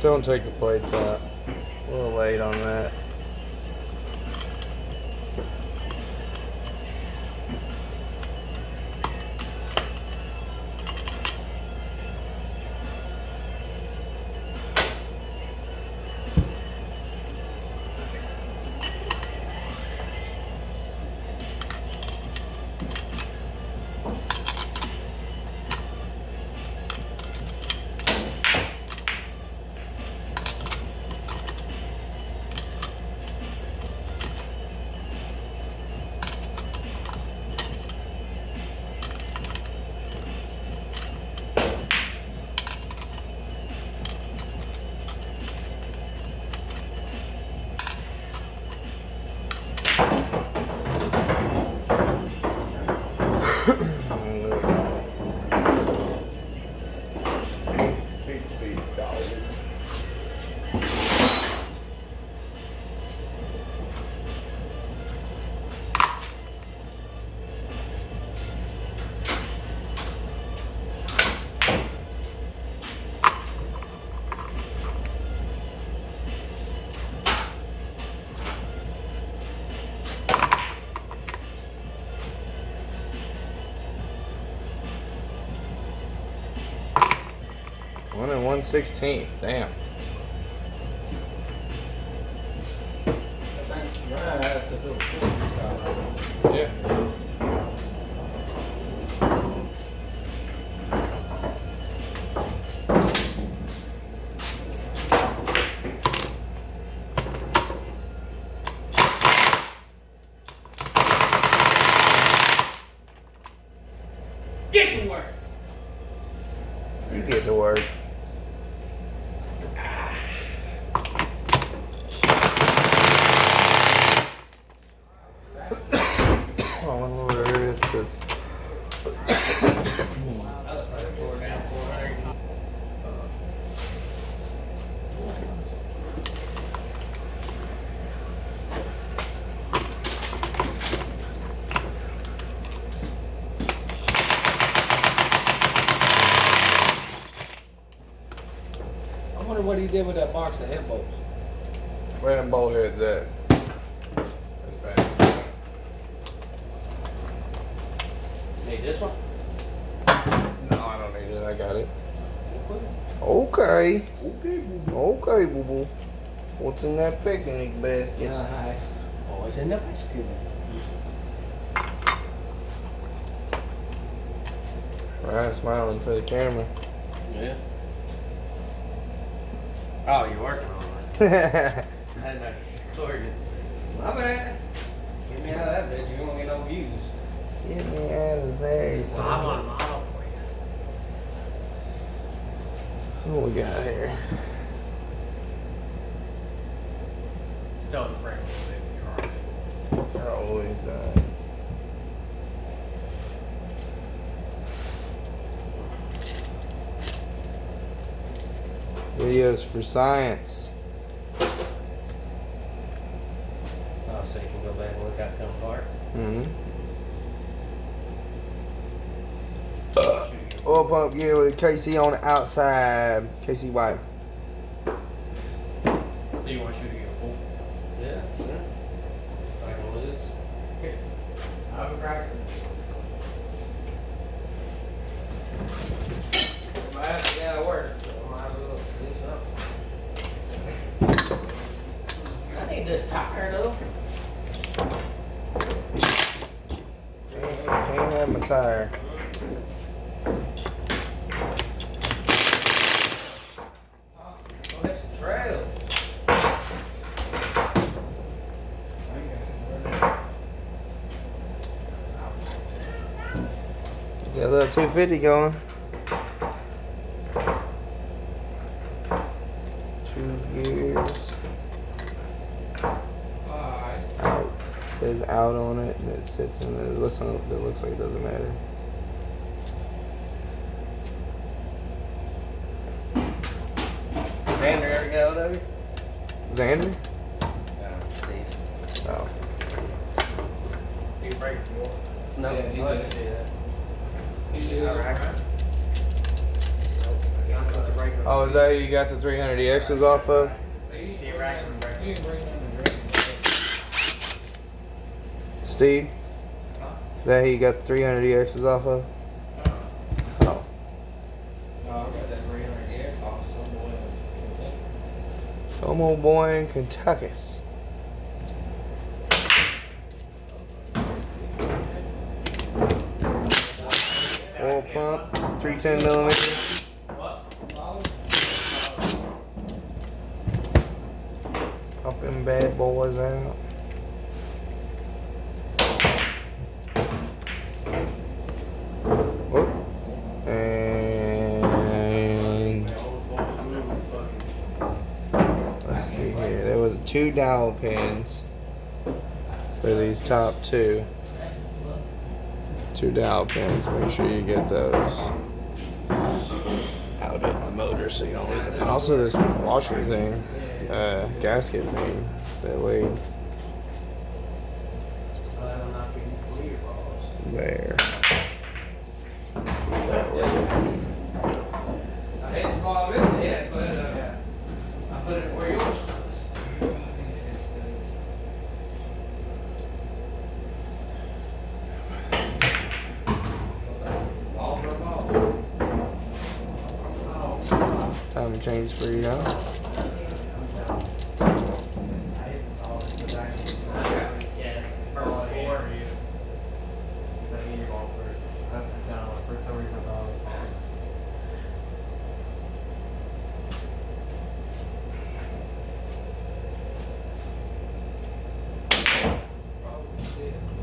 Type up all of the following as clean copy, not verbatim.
Don't take the plates out. A little late on that. One and 1/16. Damn. Yeah. Get to work. You get to work. I don't know what it is, but I wonder what he did with that box of head bolts. where them bolt heads at? Need this one? No, I don't need it. I got it. Okay. Okay, boo boo. What's in that picnic basket? Hi. Always in the basket. Ryan smiling for the camera. Yeah. Oh, you're working on it. Yeah. I didn't know you recorded. My bad. Get me out of that bitch. You won't get no views. Get me out of there. Well, I'm on a model for you. What we got here? Don't frame it. They're always done. Videos for science. Oh, so you can go back and look how it comes apart. Mm-hmm. Oil pump gear with KC on the outside. KC white. See you want to shoot again? Pull. Yeah, sure. Cycle loose. I've a cracker. Might have to get out of work, so I might as well do something. I need this tire though. Can't have my tire. Oh, that's some trail. Got a little 250 going. 2 years. Out. It says out on it, and it sits in the. It looks like it doesn't matter. Xander ever got out of it? Xander? Steve. Oh. You break the wall. No, Yeah, he I does. didn't do that. You do that right? Oh, is that who you got the 300EXs off of? You can rack them and break them. You can bring them and break them. Steve? Is that who you got the 300EXs off of? Oh. No, I got that 300X off some boy in Kentucky. Some old boy in Kentucky. Oil pump, 310 millimeters. What? Solid? Pumping bad boys out. Whoop. And let's see here. There was 2 dowel pins for these top 2. 2 dowel pins. Make sure you get those out of the motor so you don't lose it. And also this washer thing, gasket thing. That way, there. That way. I hate to ball it in the head, but I put it where yours was. Ball for a ball. Time to change for you now.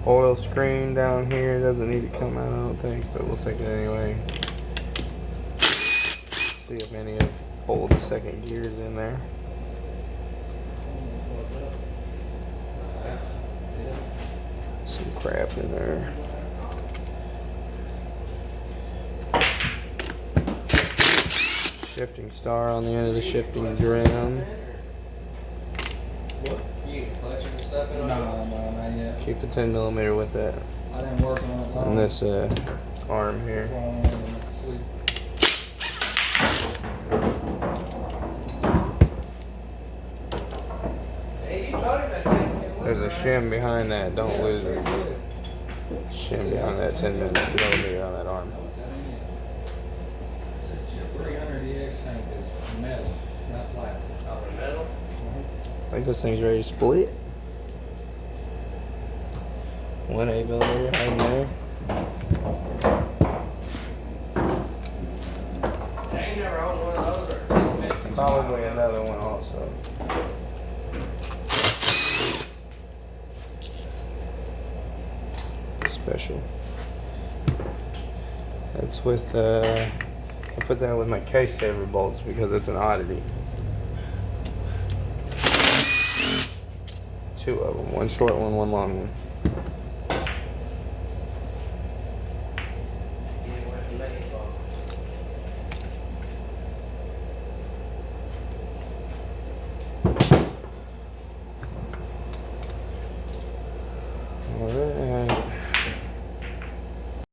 Oil screen down here doesn't need to come out, I don't think, but we'll take it anyway. See if any of old second gear's in there. Some crap in there. Shifting star on the end of the shifting drum. What? You clutching and stuff in on No, not yet. Keep the 10 millimeter with that. I didn't work on it long. On this arm here. Before I went to sleep. Hey, you told him that thing. There's a shim behind that, don't lose it. Shim behind that 10 millimeter on that arm. 300EX tank is metal, not plastic. Oh, the metal? I think this thing's ready to split. 1 8 millimeter hiding there. I ain't never owned one of those or 1050. Probably another one also. Special. That's with I put that with my case saver bolts because it's an oddity. 2 of them, one short one, one long one.